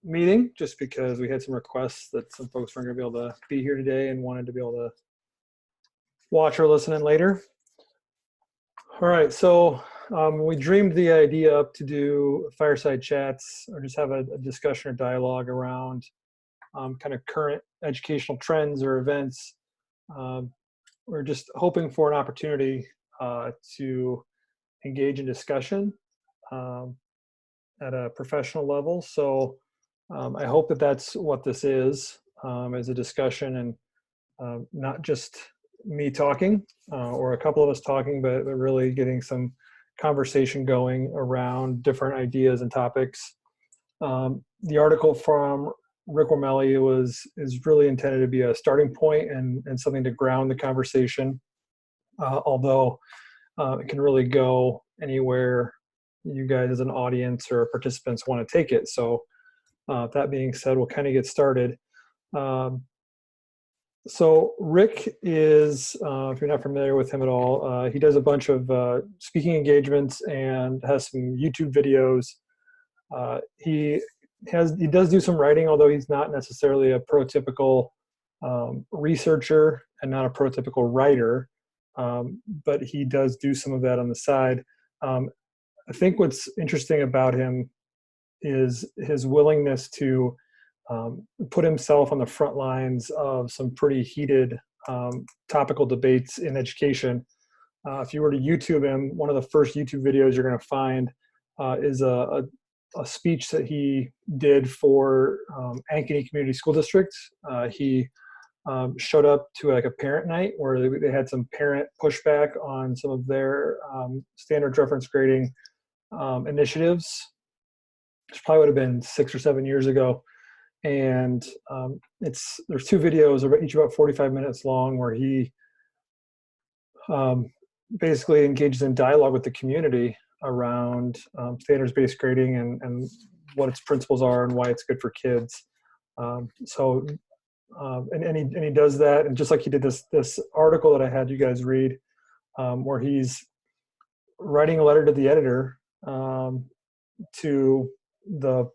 meeting, just because we had some requests that some folks weren't going to be able to be here today and wanted to be able to watch or listen in later. All right, so we dreamed the idea up to do fireside chats or just have a discussion or dialogue around kind of current educational trends or events. We're just hoping for an opportunity to engage in discussion at a professional level. So I hope that that's what this is a discussion and not just me talking or a couple of us talking, but really getting some conversation going around different ideas and topics. The article from Rick Wormelli is really intended to be a starting point and something to ground the conversation, although it can really go anywhere you guys as an audience or participants want to take it. So that being said, we'll kind of get started. So Rick is, if you're not familiar with him at all, he does a bunch of speaking engagements and has some YouTube videos. He does do some writing, although he's not necessarily a prototypical researcher and not a prototypical writer, but he does do some of that on the side. I think what's interesting about him is his willingness to put himself on the front lines of some pretty heated topical debates in education. If you were to YouTube him, one of the first YouTube videos you're going to find is a speech that he did for Ankeny Community School District. He showed up to like a parent night where they had some parent pushback on some of their standard reference grading initiatives. Which probably would have been 6 or 7 years ago. And there's two videos, each about 45 minutes long, where he basically engages in dialogue with the community around standards-based grading and what its principles are and why it's good for kids. And he does that, and just like he did this article that I had you guys read, where he's writing a letter to the editor to the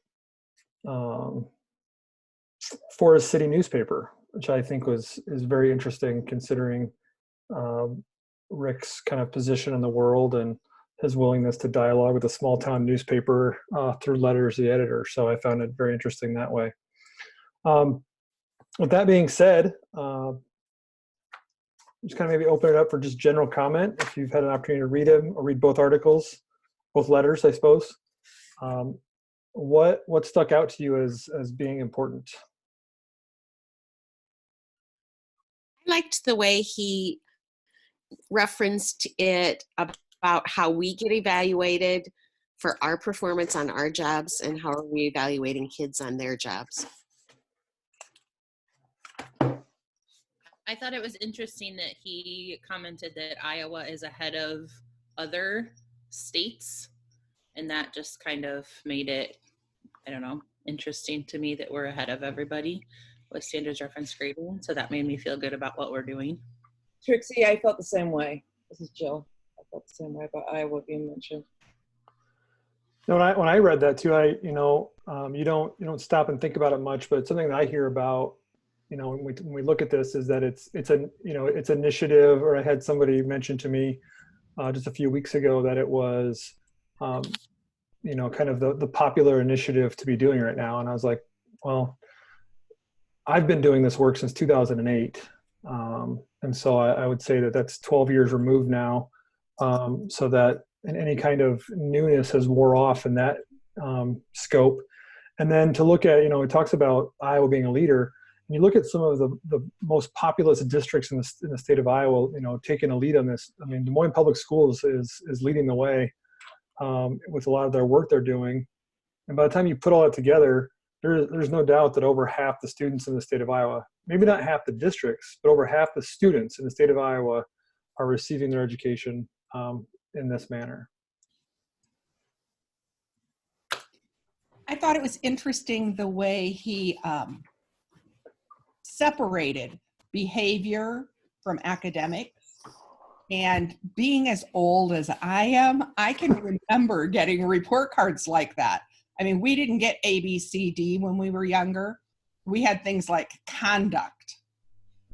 Forest City newspaper, which I think is very interesting considering Rick's kind of position in the world and his willingness to dialogue with a small town newspaper through letters to the editor. So I found it very interesting that way. With that being said, just kind of maybe open it up for just general comment if you've had an opportunity to read him or read both articles, both letters, I suppose. What stuck out to you as being important? I liked the way he referenced it about how we get evaluated for our performance on our jobs and how are we evaluating kids on their jobs. I thought it was interesting that he commented that Iowa is ahead of other states, and that just kind of made it, I don't know, interesting to me that we're ahead of everybody with standards reference grading. So that made me feel good about what we're doing. Trixie, I felt the same way. This is Jill. I felt the same way about Iowa being mentioned. When I read that too, you don't stop and think about it much, but it's something that I hear about, when we look at this, is that it's initiative, or I had somebody mention to me just a few weeks ago that it was, kind of the popular initiative to be doing right now. And I was like, well, I've been doing this work since 2008. And so I would say that that's 12 years removed now. So that any kind of newness has wore off in that scope. And then to look at, it talks about Iowa being a leader. And you look at some of the most populous districts in the state of Iowa, taking a lead on this. I mean, Des Moines Public Schools is leading the way with a lot of their work they're doing. And by the time you put all that together, there's no doubt that over half the students in the state of Iowa, maybe not half the districts, but over half the students in the state of Iowa are receiving their education in this manner. I thought it was interesting the way he separated behavior from academics. And being as old as I am, I can remember getting report cards like that. I mean, we didn't get A, B, C, D when we were younger. We had things like conduct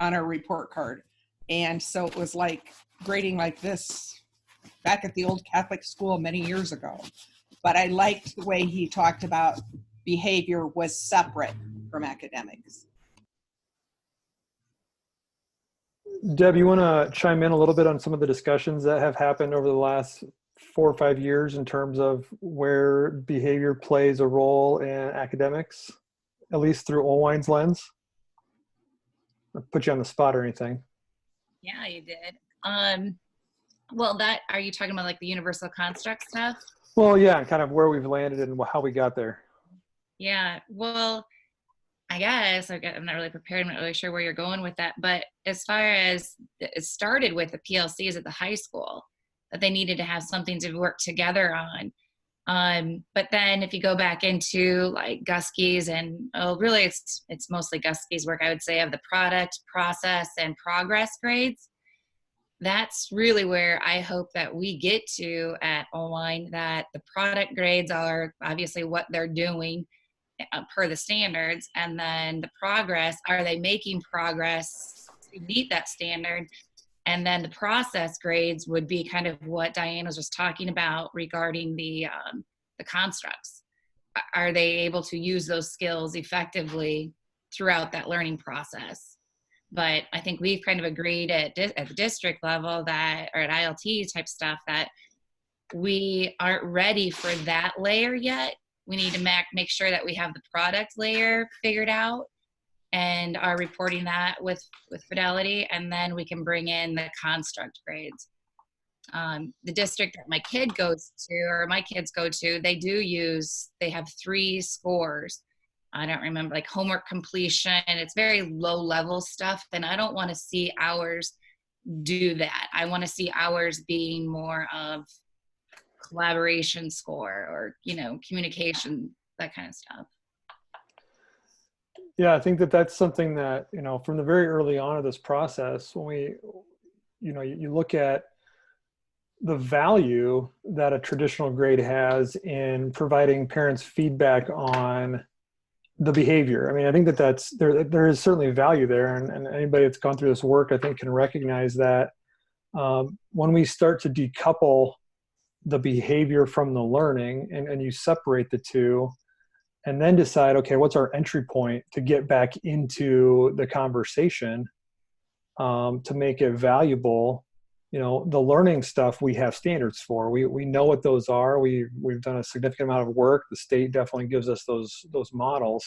on our report card. And so it was like grading like this back at the old Catholic school many years ago. But I liked the way he talked about behavior was separate from academics. Deb, you want to chime in a little bit on some of the discussions that have happened over the last 4 or 5 years in terms of where behavior plays a role in academics, at least through Olwine's lens? I'll put you on the spot or anything. Yeah, you did. Well, are you talking about like the universal construct stuff? Well, yeah, kind of where we've landed and how we got there. Yeah, well, I guess I'm not really prepared. I'm not really sure where you're going with that. But as far as it started with the PLCs at the high school, that they needed to have something to work together on. But then if you go back into like Guskey's and really it's mostly Guskey's work, I would say, of the product, process, and progress grades. That's really where I hope that we get to at Olwine, that the product grades are obviously what they're doing per the standards, and then the progress, are they making progress to meet that standard? And then the process grades would be kind of what Diane was just talking about regarding the constructs. Are they able to use those skills effectively throughout that learning process? But I think we've kind of agreed at the district level that, or at ILT type stuff, that we aren't ready for that layer yet. We need to make sure that we have the product layer figured out and are reporting that with fidelity, and then we can bring in the construct grades. The district that my kid goes to, or my kids go to, they have 3 scores. I don't remember, like homework completion, and it's very low level stuff. And I don't want to see ours do that. I want to see ours being more of collaboration score or, communication, that kind of stuff. Yeah, I think that's something that, from the very early on of this process, when you look at the value that a traditional grade has in providing parents feedback on the behavior. I mean, I think there is certainly value there, and anybody that's gone through this work, I think, can recognize that when we start to decouple the behavior from the learning, and you separate the two, and then decide, okay, what's our entry point to get back into the conversation to make it valuable. The learning stuff we have standards for. We know what those are. We've done a significant amount of work. The state definitely gives us those models.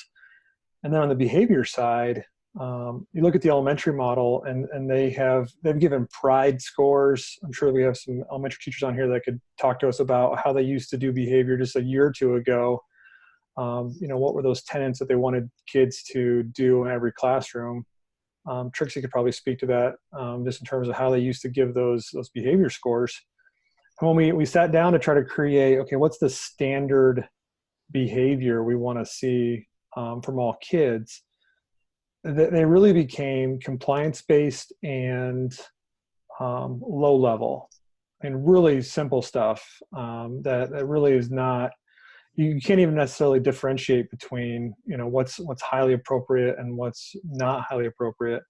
And then on the behavior side, you look at the elementary model, and they've given pride scores. I'm sure we have some elementary teachers on here that could talk to us about how they used to do behavior just a year or two ago. What were those tenets that they wanted kids to do in every classroom? Trixie could probably speak to that, just in terms of how they used to give those behavior scores. And when we sat down to try to create, okay, what's the standard behavior we want to see from all kids, they really became compliance-based and low level, and really simple stuff that really is not, you can't even necessarily differentiate between, what's highly appropriate and what's not highly appropriate.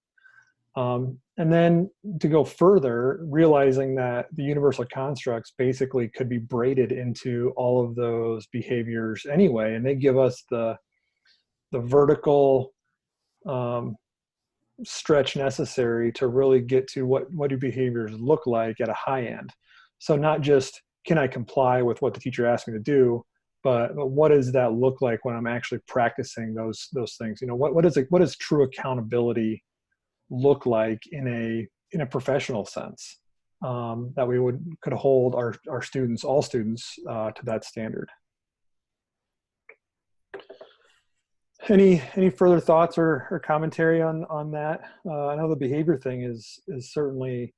And then to go further, realizing that the universal constructs basically could be braided into all of those behaviors anyway, and they give us the vertical stretch necessary to really get to what do behaviors look like at a high end. So not just, can I comply with what the teacher asked me to do, but what does that look like when I'm actually practicing those things? What does true accountability look like in a professional sense, that we could hold our students, all students, to that standard. Any further thoughts or commentary on that? I know the behavior thing is certainly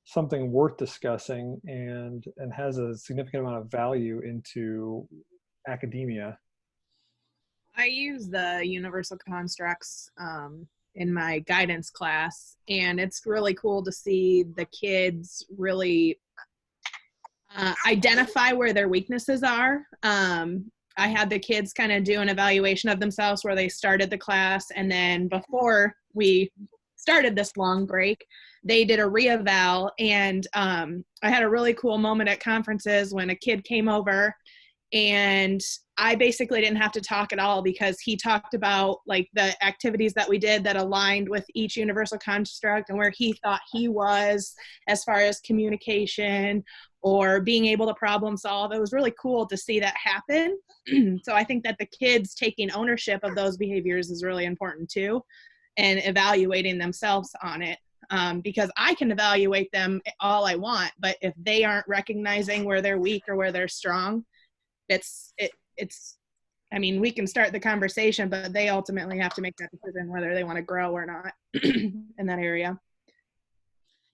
something worth discussing and has a significant amount of value into academia. I use the universal constructs in my guidance class, and it's really cool to see the kids really identify where their weaknesses are. I had the kids kind of do an evaluation of themselves where they started the class, and then before we started this long break, they did a reeval. And I had a really cool moment at conferences when a kid came over, and I basically didn't have to talk at all because he talked about like the activities that we did that aligned with each universal construct and where he thought he was as far as communication or being able to problem solve. It was really cool to see that happen. So I think that the kids taking ownership of those behaviors is really important too, and evaluating themselves on it. Because I can evaluate them all I want, but if they aren't recognizing where they're weak or where they're strong, I mean, we can start the conversation, but they ultimately have to make that decision whether they want to grow or not in that area.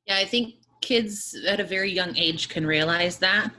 Yeah, I think kids at a very young age can realize that,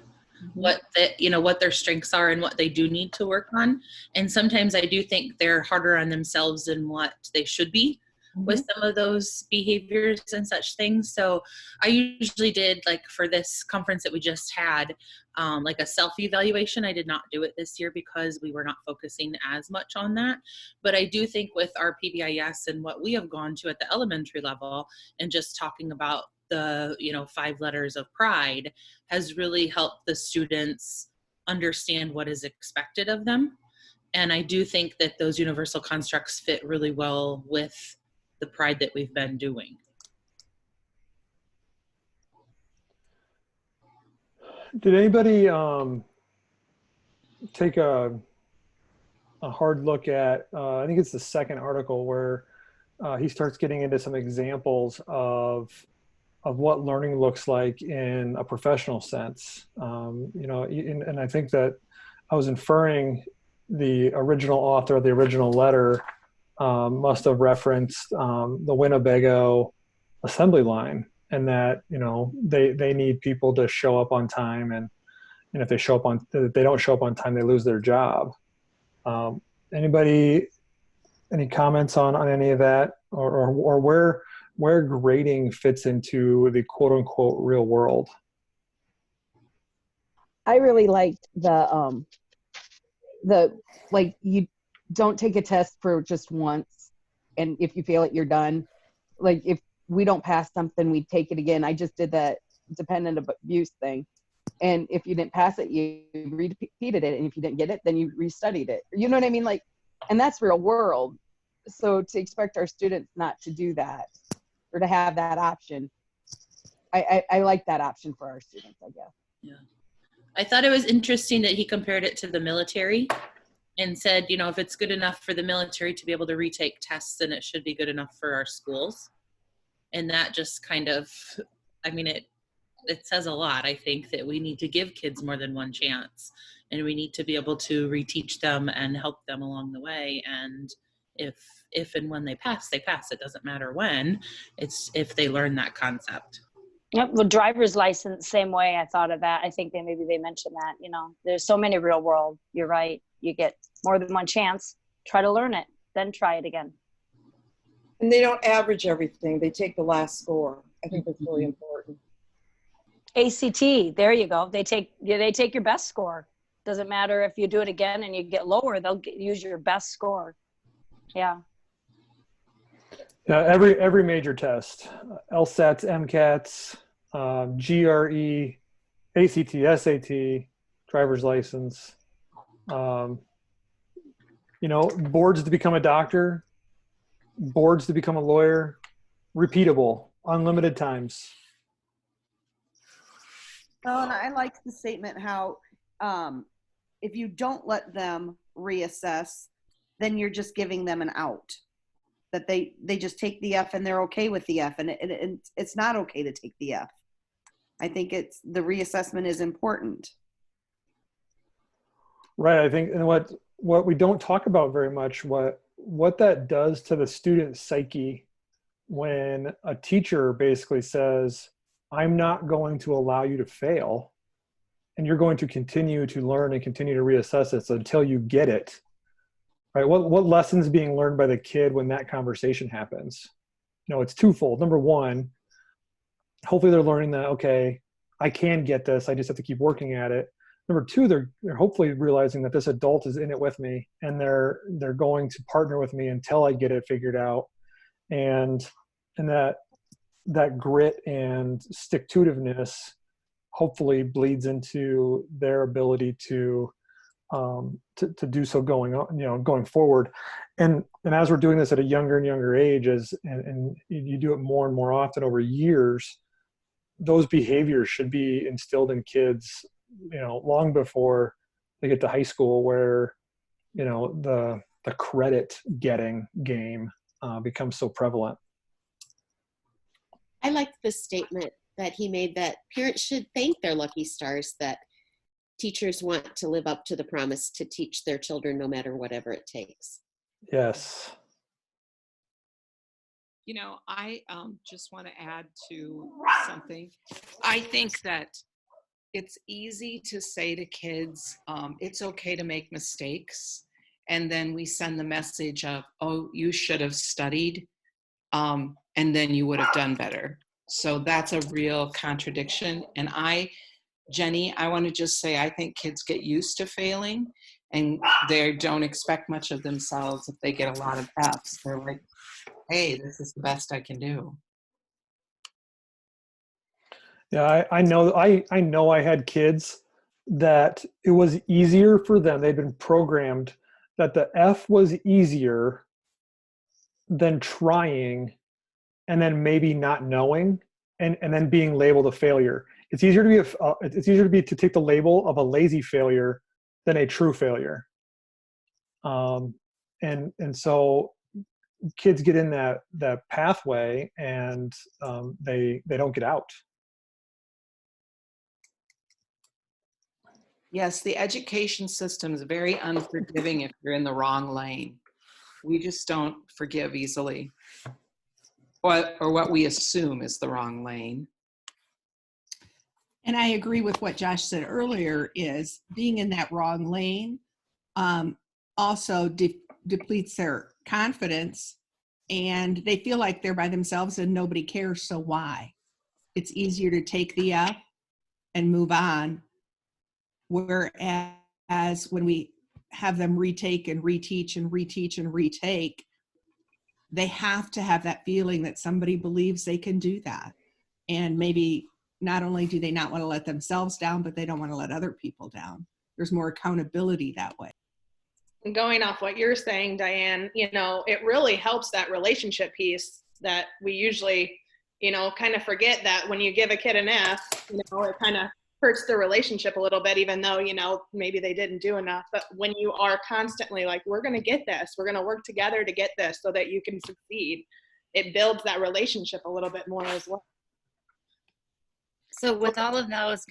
what their strengths are and what they do need to work on. And sometimes I do think they're harder on themselves than what they should be with some of those behaviors and such things. So I usually did, like for this conference that we just had, like a self-evaluation. I did not do it this year because we were not focusing as much on that. But I do think with our PBIS and what we have gone to at the elementary level and just talking about the 5 letters of pride has really helped the students understand what is expected of them. And I do think that those universal constructs fit really well with the pride that we've been doing. Did anybody take a hard look at, I think it's the second article where he starts getting into some examples of what learning looks like in a professional sense. And I think that I was inferring the original author of the original letter must have referenced the Winnebago assembly line, and that they need people to show up on time, and if they don't show up on time, they lose their job. Anybody, any comments on any of that, or where grading fits into the quote unquote real world? I really liked the like, you don't take a test for just once, and if you fail it, you're done. Like, if we don't pass something, we take it again. I just did that dependent abuse thing, and if you didn't pass it, you repeated it, and if you didn't get it, then you restudied it. You know what I mean? Like, and that's real world. So to expect our students not to do that or to have that option, I like that option for our students, I guess. Yeah. I thought it was interesting that he compared it to the military and said, if it's good enough for the military to be able to retake tests, then it should be good enough for our schools. And that just kind of, it says a lot. I think that we need to give kids more than one chance, and we need to be able to reteach them and help them along the way. And if and when they pass, they pass. It doesn't matter when. It's if they learn that concept. Yep. Well, driver's license, same way. I thought of that. I think maybe they mentioned that, there's so many real world. You're right. You get more than one chance. Try to learn it, then try it again. And they don't average everything. They take the last score. I think that's really important. ACT, there you go. They take your best score. Doesn't matter if you do it again and you get lower, they'll use your best score. Yeah. Yeah, every major test, LSATs, MCATs, GRE, ACT, SAT, driver's license, boards to become a doctor, boards to become a lawyer, repeatable, unlimited times. Oh, and I like the statement how if you don't let them reassess, then you're just giving them an out. That they just take the F and they're okay with the F, and it's not okay to take the F. I think it's the reassessment is important. Right. I think, and what we don't talk about very much, what that does to the student psyche when a teacher basically says, I'm not going to allow you to fail, and you're going to continue to learn and continue to reassess it until you get it. Right? What lessons being learned by the kid when that conversation happens? It's twofold. Number one, hopefully they're learning that, okay, I can get this. I just have to keep working at it. Number two, they're hopefully realizing that this adult is in it with me, and they're going to partner with me until I get it figured out. And that grit and stick-to-itiveness hopefully bleeds into their ability to do so going forward. And as we're doing this at a younger and younger age, and you do it more and more often over years, those behaviors should be instilled in kids, long before they get to high school, where, the credit getting game becomes so prevalent. I liked the statement that he made that parents should thank their lucky stars that teachers want to live up to the promise to teach their children no matter whatever it takes. Yes. I just want to add to something. I think that it's easy to say to kids, it's okay to make mistakes. And then we send the message of, oh, you should have studied, and then you would have done better. So that's a real contradiction. And Jenny, I want to just say, I think kids get used to failing, and they don't expect much of themselves if they get a lot of F's. They're like, hey, this is the best I can do. Yeah, I know I had kids that it was easier for them. They'd been programmed that the F was easier than trying and then maybe not knowing and then being labeled a failure. It's easier to take the label of a lazy failure than a true failure. And so kids get in that pathway, and they don't get out. Yes, the education system is very unforgiving if you're in the wrong lane. We just don't forgive easily, or what we assume is the wrong lane. And I agree with what Josh said earlier, is being in that wrong lane also depletes their confidence, and they feel like they're by themselves and nobody cares, so why? It's easier to take the F and move on. Whereas when we have them retake and reteach and reteach and retake, they have to have that feeling that somebody believes they can do that. And maybe not only do they not want to let themselves down, but they don't want to let other people down. There's more accountability that way. Going off what you're saying, Diane, it really helps that relationship piece that we usually, kind of forget, that when you give a kid an F, it kind of hurts the relationship a little bit, even though, maybe they didn't do enough. But when you are constantly like, we're going to get this, we're going to work together to get this so that you can succeed, it builds that relationship a little bit more as well. So with all of those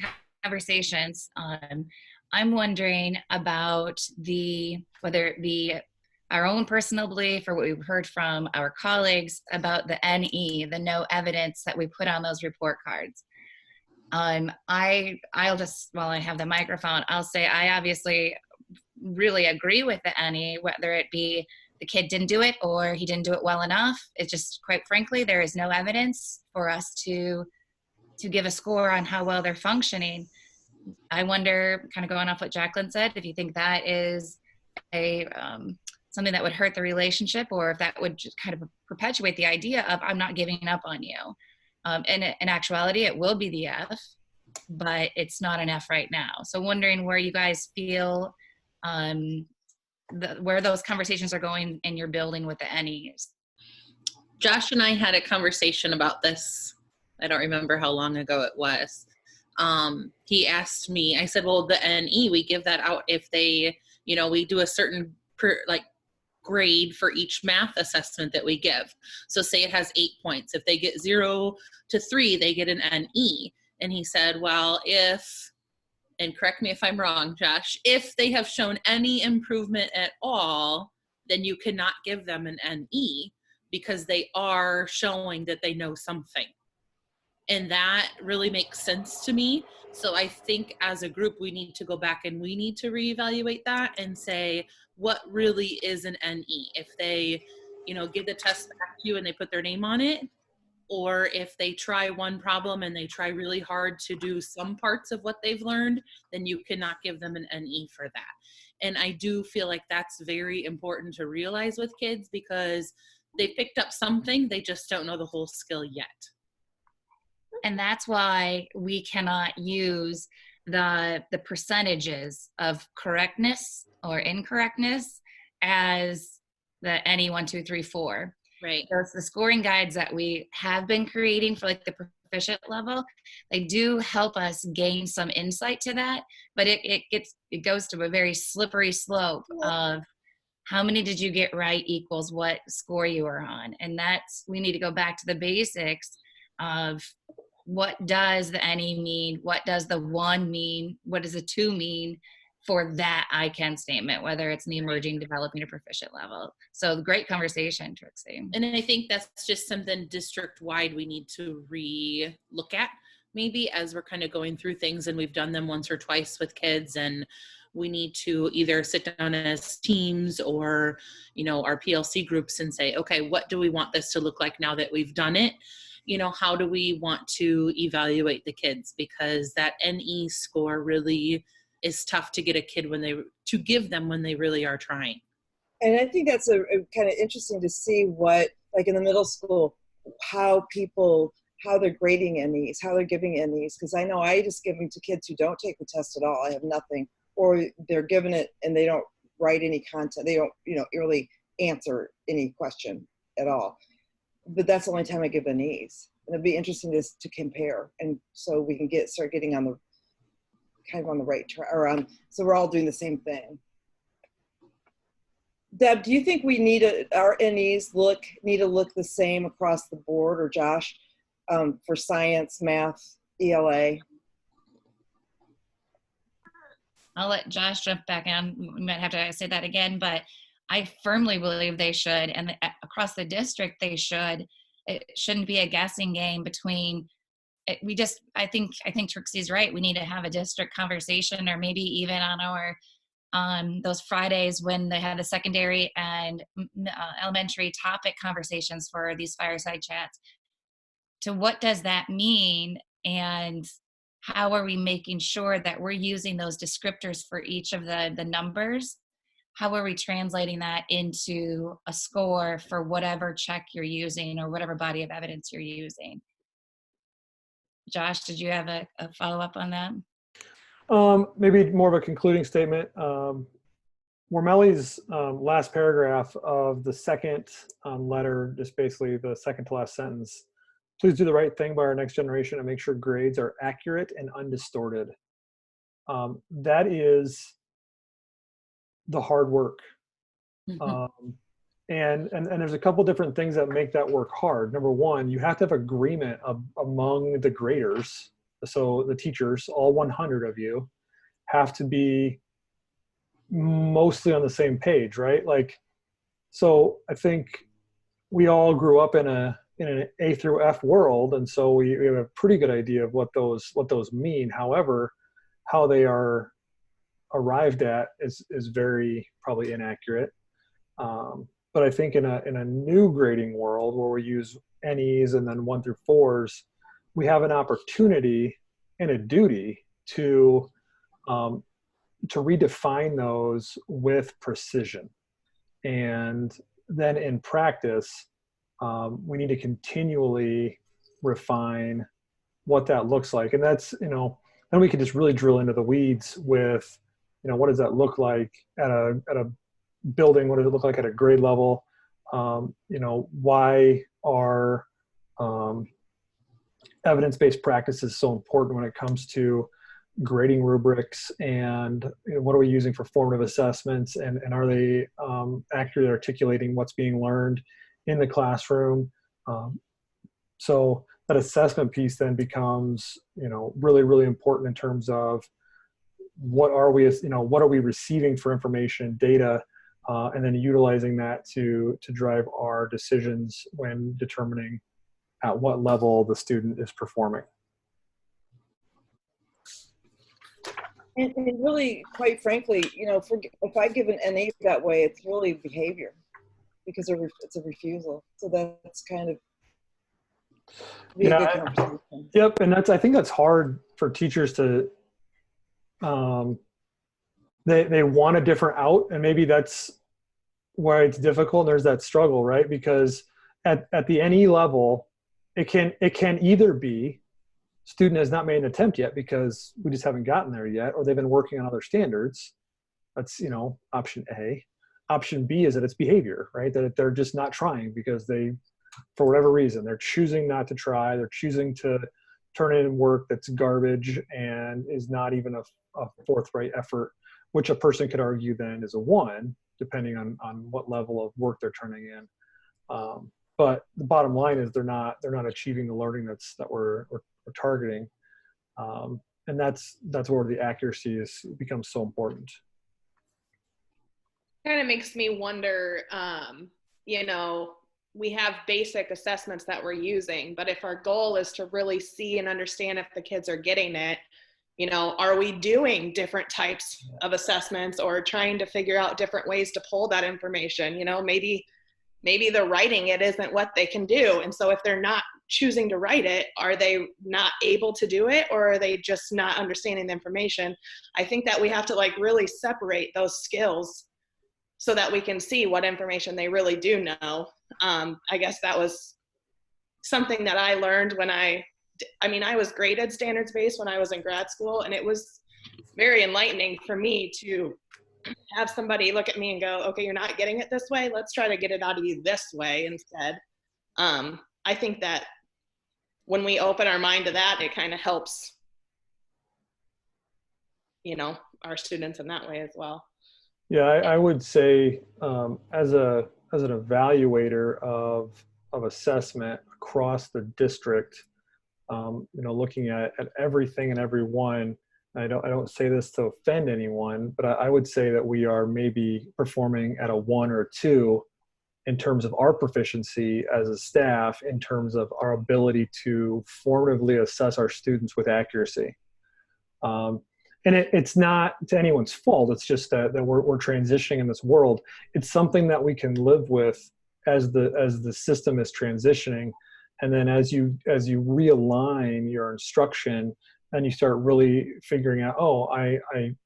conversations, I'm wondering about whether it be our own personal belief or what we've heard from our colleagues about the NE, the no evidence that we put on those report cards. I'll just, while I have the microphone, I'll say I obviously really agree with the NE, whether it be the kid didn't do it or he didn't do it well enough. It's just, quite frankly, there is no evidence for us to give a score on how well they're functioning. I wonder, kind of going off what Jacqueline said, if you think that is something that would hurt the relationship, or if that would just kind of perpetuate the idea of, I'm not giving up on you. In actuality, it will be the F, but it's not an F right now. So wondering where you guys feel, where those conversations are going in your building with the NEs. Josh and I had a conversation about this. I don't remember how long ago it was. He asked me, I said, well, the NE, we give that out if they, we do a certain grade for each math assessment that we give. So say it has 8 points. If they get 0 to 3, they get an NE. And he said, well, and correct me if I'm wrong, Josh, if they have shown any improvement at all, then you cannot give them an NE because they are showing that they know something. And that really makes sense to me. So I think as a group, we need to go back and we need to reevaluate that and say, what really is an NE? If they, give the test back to you and they put their name on it, or if they try one problem and they try really hard to do some parts of what they've learned, then you cannot give them an NE for that. And I do feel like that's very important to realize with kids, because they picked up something, they just don't know the whole skill yet. And that's why we cannot use the percentages of correctness or incorrectness as the NE 1, 2, 3, 4. Right. Those the scoring guides that we have been creating for like the proficient level, they do help us gain some insight to that, but it goes to a very slippery slope of how many did you get right equals what score you are on. And that's, we need to go back to the basics of what does the NE mean? What does the 1 mean? What does the 2 mean for that I can statement, whether it's the emerging, developing, or proficient level? So great conversation, Trixie. And I think that's just something district-wide we need to re-look at maybe as we're kind of going through things, and we've done them once or twice with kids, and we need to either sit down as teams or, you know, our PLC groups and say, okay, what do we want this to look like now that we've done it? You know, how do we want to evaluate the kids? Because that NE score really is tough to get a kid to give them when they really are trying. And I think that's a kind of interesting to see what, like in the middle school, how they're grading NEs, how they're giving NEs. Because I know I just give them to kids who don't take the test at all. I have nothing. Or they're given it and they don't write any content. They don't, really answer any question at all. But that's the only time I give NEs. And it'd be interesting to compare. And so we can start getting on the right track, so we're all doing the same thing. Deb, do you think we need our NEs need to look the same across the board, or Josh, for science, math, ELA? I'll let Josh jump back in. We might have to say that again, but I firmly believe they should, and across the district they should. It shouldn't be a guessing game between. I think Trixie's right. We need to have a district conversation, or maybe even on those Fridays when they have the secondary and elementary topic conversations for these fireside chats. To what does that mean, and how are we making sure that we're using those descriptors for each of the numbers? How are we translating that into a score for whatever check you're using or whatever body of evidence you're using? Josh, did you have a follow-up on that? Maybe more of a concluding statement. Wormelli's last paragraph of the second letter, just basically the second to last sentence, please do the right thing by our next generation and make sure grades are accurate and undistorted. That is the hard work. And there's a couple different things that make that work hard. Number one, you have to have agreement among the graders. So the teachers, all 100 of you, have to be mostly on the same page, right? Like, so I think we all grew up in an A through F world, and so we have a pretty good idea of what those mean. However, how they are arrived at is very probably inaccurate. But I think in a new grading world where we use NEs and then 1 through 4s, we have an opportunity and a duty to redefine those with precision. And then in practice, we need to continually refine what that looks like. And that's, then we can just really drill into the weeds with, what does that look like at a building? What does it look like at a grade level? Why are evidence-based practices so important when it comes to grading rubrics, and what are we using for formative assessments, and are they accurately articulating what's being learned in the classroom? So that assessment piece then becomes, really, really important in terms of what are we receiving for information, data, and then utilizing that to drive our decisions when determining at what level the student is performing. And really, quite frankly, if I give an NA that way, it's really behavior, because it's a refusal. So that's kind of Be a Yeah, good conversation. Yep, and I think that's hard for teachers to. They want a different out, and maybe that's why it's difficult. There's that struggle, right? Because at the NE level, it can either be student has not made an attempt yet because we just haven't gotten there yet, or they've been working on other standards. That's option A. Option B is that it's behavior, right? That they're just not trying because they, for whatever reason, they're choosing not to try. They're choosing to turn in work that's garbage and is not even a forthright effort, which a person could argue then is a 1, depending on what level of work they're turning in. But the bottom line is they're not achieving the learning that we're targeting, and that's where the accuracy becomes so important. Kind of makes me wonder, we have basic assessments that we're using, but if our goal is to really see and understand if the kids are getting it, are we doing different types of assessments or trying to figure out different ways to pull that information? Maybe the writing it isn't what they can do. And so if they're not choosing to write it, are they not able to do it, or are they just not understanding the information? I think that we have to really separate those skills so that we can see what information they really do know. I guess that was something that I learned when I was graded standards-based when I was in grad school, and it was very enlightening for me to have somebody look at me and go, okay, you're not getting it this way. Let's try to get it out of you this way instead. I think that when we open our mind to that, it kind of helps, our students in that way as well. Yeah, I would say as an evaluator of assessment across the district, looking at everything and everyone. I don't say this to offend anyone, but I would say that we are maybe performing at a 1 or 2 in terms of our proficiency as a staff, in terms of our ability to formatively assess our students with accuracy. And it's not to anyone's fault. It's just that we're transitioning in this world. It's something that we can live with as the system is transitioning. And then as you realign your instruction, and you start really figuring out,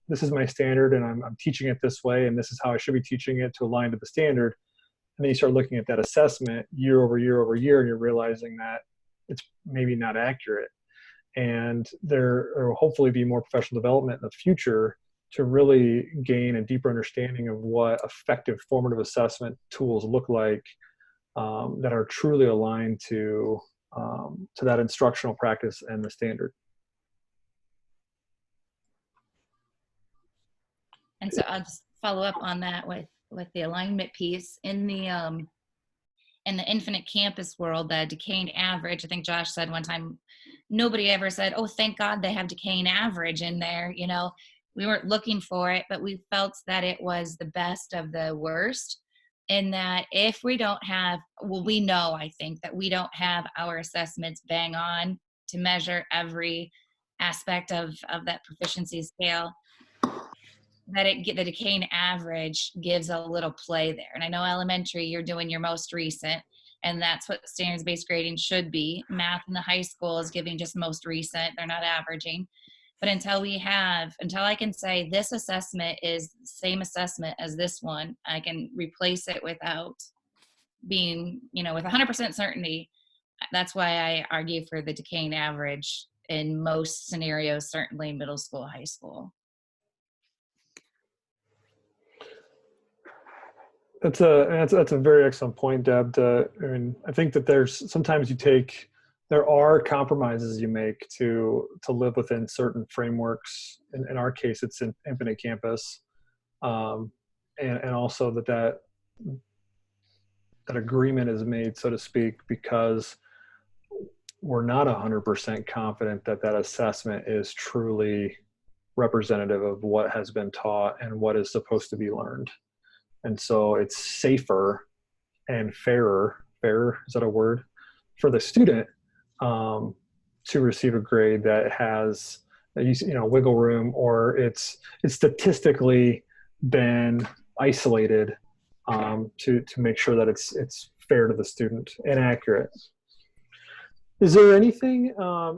this is my standard and I'm teaching it this way, and this is how I should be teaching it to align to the standard. And then you start looking at that assessment year over year over year, and you're realizing that it's maybe not accurate. And there will hopefully be more professional development in the future to really gain a deeper understanding of what effective formative assessment tools look like, that are truly aligned to that instructional practice and the standard. And so I'll just follow up on that with the alignment piece in the infinite campus world, the decaying average. I think Josh said one time, nobody ever said, oh, thank God they have decaying average in there. We weren't looking for it, but we felt that it was the best of the worst, in that if we don't have, we know, I think, that we don't have our assessments bang on to measure every aspect of that proficiency scale, that the decaying average gives a little play there. And I know elementary, you're doing your most recent, and that's what standards-based grading should be. Math in the high school is giving just most recent. They're not averaging. But until I can say this assessment is the same assessment as this one, I can replace it without being, with 100% certainty. That's why I argue for the decaying average in most scenarios, certainly middle school, high school. That's a very excellent point, Deb. I think that there are compromises you make to live within certain frameworks. In our case, it's in Infinite Campus, and also that agreement is made, so to speak, because we're not 100% confident that assessment is truly representative of what has been taught and what is supposed to be learned. And so it's safer and fairer, is that a word, for the student to receive a grade that has wiggle room, or it's statistically been isolated to make sure that it's fair to the student and accurate. Is there anything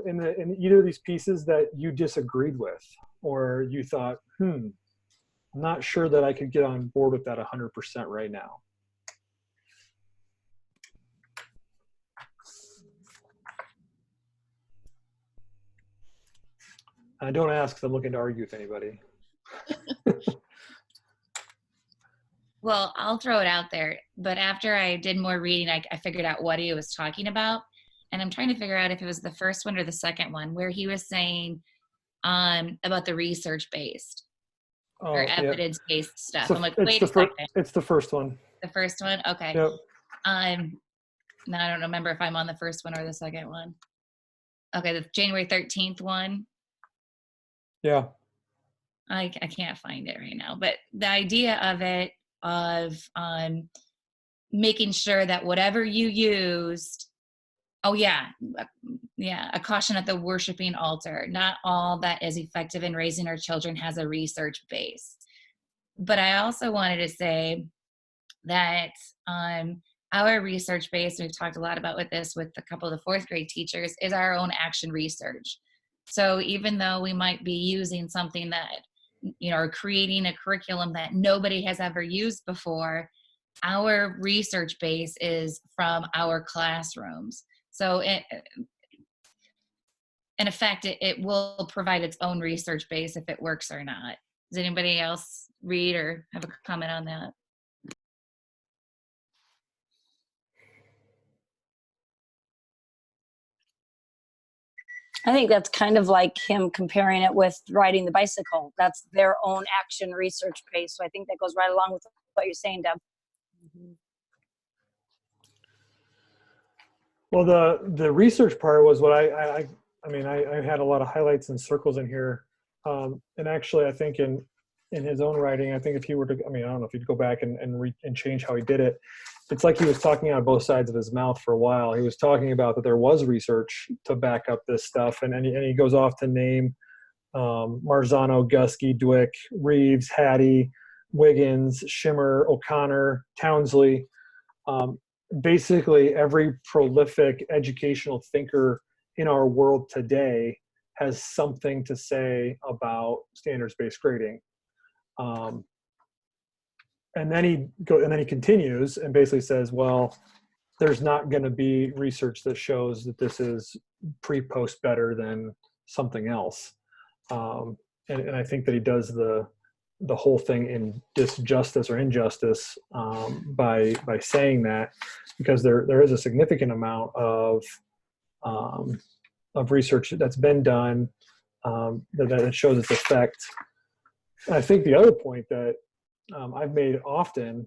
in either of these pieces that you disagreed with, or you thought, I'm not sure that I could get on board with that 100% right now? I don't ask because I'm looking to argue with anybody. Well, I'll throw it out there. But after I did more reading, I figured out what he was talking about. And I'm trying to figure out if it was the first one or the second one, where he was saying about the research-based or Yeah. evidence-based stuff. So I'm like, wait a second. It's the first one. The first one? Okay. Yep. Now I don't remember if I'm on the first one or the second one. Okay, the January 13th one. Yeah. I can't find it right now. But the idea of it, of making sure that whatever you used, a caution at the worshiping altar. Not all that is effective in raising our children has a research base. But I also wanted to say that our research base, we've talked a lot about with this with a couple of the fourth grade teachers, is our own action research. So even though we might be using something that, or creating a curriculum that nobody has ever used before, our research base is from our classrooms. So in effect, it will provide its own research base if it works or not. Does anybody else read or have a comment on that? I think that's kind of like him comparing it with riding the bicycle. That's their own action research base. So I think that goes right along with what you're saying, Deb. Well, the research part was what I had a lot of highlights and circles in here. And actually, I think in his own writing, I think if he were to, I don't know if he'd go back and change how he did it, it's like he was talking out of both sides of his mouth for a while. He was talking about that there was research to back up this stuff, and he goes off to name Marzano, Gusky, Dwick, Reeves, Hattie, Wiggins, Shimmer, O'Connor, Townsley. Basically, every prolific educational thinker in our world today has something to say about standards-based grading. And then he continues and basically says, well, there's not going to be research that shows that this is pre-post better than something else. And I think that he does the whole thing in disjustice or injustice by saying that, because there is a significant amount of research that's been done that shows its effect. And I think the other point that I've made often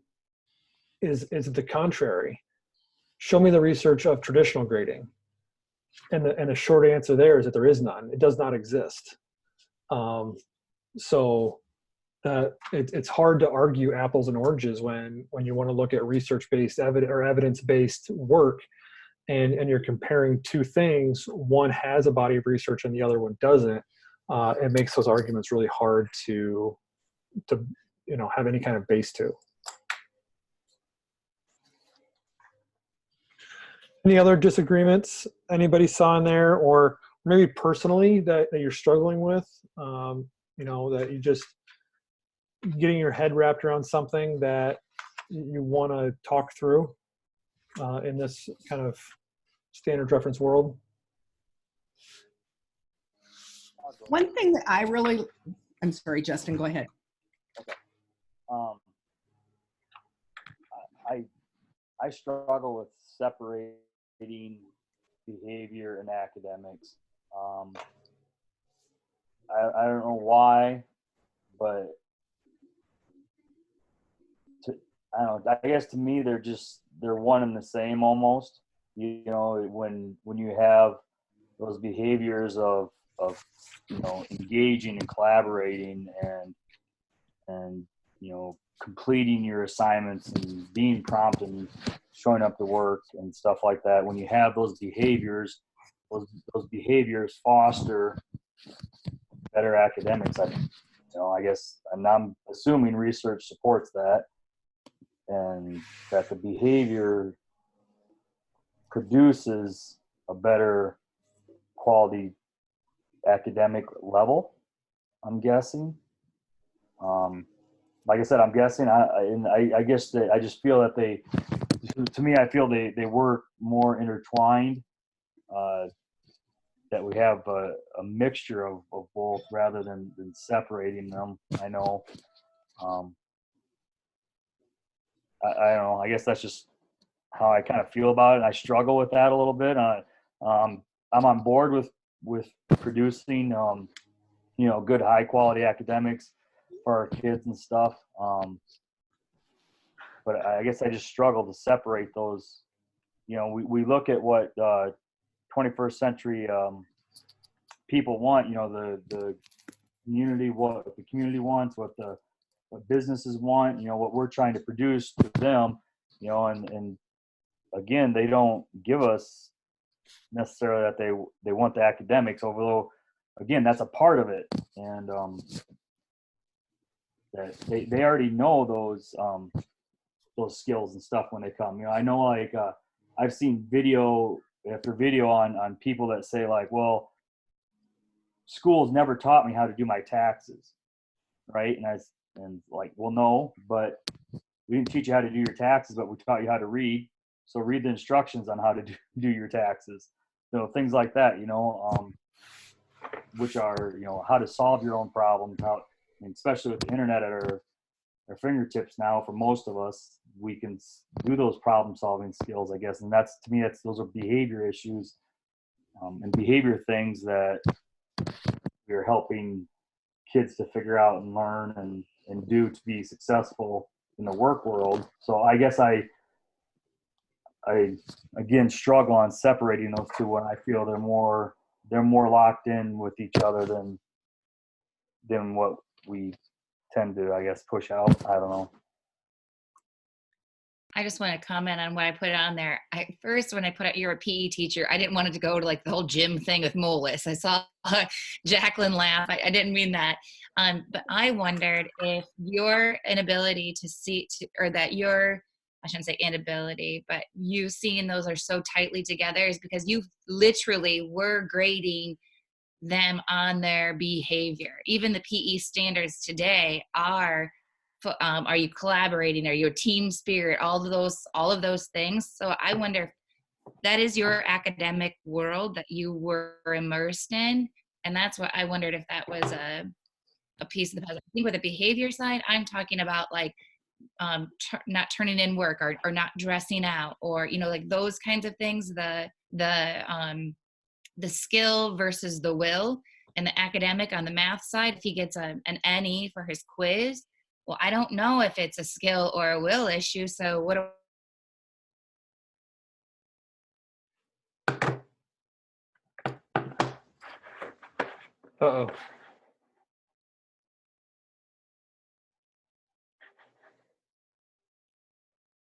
is the contrary. Show me the research of traditional grading, and the short answer there is that there is none. It does not exist. So it's hard to argue apples and oranges when you want to look at research-based evidence-based work, and you're comparing two things. One has a body of research and the other one doesn't. It makes those arguments really hard to have any kind of base to. Any other disagreements anybody saw in there, or maybe personally that you're struggling with? That you just getting your head wrapped around something that you want to talk through in this kind of standard reference world? One thing that I'm sorry, Justin, go ahead. Okay. I struggle with separating behavior and academics. I don't know why, but I don't know. I guess to me they're one and the same almost. When you have those behaviors of engaging and collaborating and completing your assignments and being prompt and showing up to work and stuff like that, when you have those behaviors foster better academics. I guess I'm assuming research supports that, and that the behavior produces a better quality academic level, I'm guessing. Like I said, I'm guessing. I guess that I just feel that to me, I feel they work more intertwined. That we have a mixture of both rather than separating them. I know. I don't know. I guess that's just how I kind of feel about it. I struggle with that a little bit. I'm on board with producing, good high quality academics for our kids and stuff. But I guess I just struggle to separate those. We look at what 21st century people want. The community, what the community wants, what businesses want. What we're trying to produce to them. And again, they don't give us necessarily that they want the academics, although again, that's a part of it. And that they already know those skills and stuff when they come. I know, like, I've seen video after video on people that say, like, well, schools never taught me how to do my taxes, right? And like, well, no, but we didn't teach you how to do your taxes, but we taught you how to read. So read the instructions on how to do your taxes, things like that, which are, how to solve your own problems, and especially with the internet at our fingertips now. For most of us, we can do those problem solving skills, I guess. And that's, to me, those are behavior issues and behavior things that we're helping kids to figure out and learn and do to be successful in the work world. So I guess I again struggle on separating those two when I feel they're more locked in with each other than what we tend to, I guess, push out. I don't know. I just want to comment on what I put on there. First, when I put out you're a PE teacher, I didn't want it to go to like the whole gym thing with Molis. I saw Jacqueline laugh. I didn't mean that. But I wondered if your inability to see, or that your, I shouldn't say inability, but you seeing those are so tightly together is because you literally were grading them on their behavior. Even the PE standards today are you collaborating? Are you a team spirit? All of those things. So I wonder if that is your academic world that you were immersed in. And that's what I wondered, if that was a piece of the puzzle. I think with the behavior side, I'm talking about like not turning in work or not dressing out, or, like those kinds of things, the skill versus the will. And the academic on the math side, if he gets an NE for his quiz, well, I don't know if it's a skill or a will issue. So what Uh-oh.